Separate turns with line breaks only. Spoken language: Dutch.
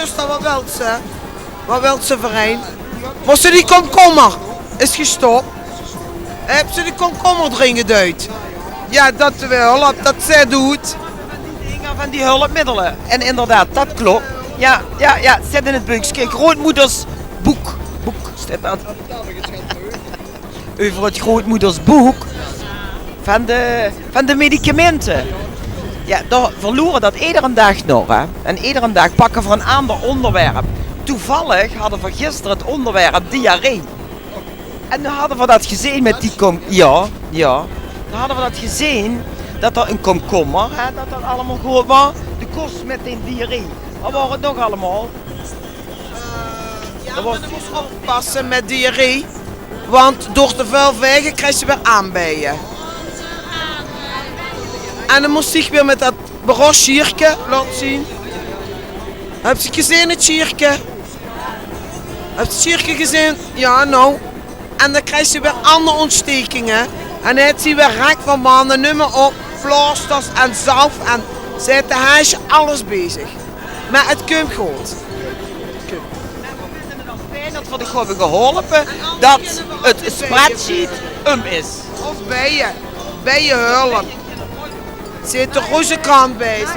luisteren, wat wil ze? Wat wil ze verein? Was ze die komkommer? Is gestopt. Heb ze die komkommer erin geduid? Ja, dat wel, dat zij doet.
Dingen van die hulpmiddelen. En inderdaad, dat klopt. Ja, het zit in het boekje. Kijk, grootmoeders boek. Staat dat. Over het grootmoedersboek van de medicamenten. Ja, daar verloren dat iedere dag nog. Hè. En iedere dag pakken voor een ander onderwerp. Toevallig hadden we gisteren het onderwerp diarree. En dan hadden we dat gezien met die dan hadden we dat gezien dat er een komkommer, hè, dat allemaal goed was. De kost met een diarree. Wat waren het nog allemaal?
Ja, maar je moest oppassen met diarree. Want door te veel vegen krijg je weer aanbijen. En dan moest ik weer met dat brochiertje laten zien. Heb je gezien het chiertje? Heb je het chiertje gezien? Ja, nou. En dan krijg je weer andere ontstekingen. En dan heeft hij weer rek van maanden, nummer op, plaasters en zalf en zit de huisje alles bezig. Maar het komt goed.
Fijn dat we de hebben geholpen dat het spreadsheet is.
Of bij je hulp. Zit de roze krant bij.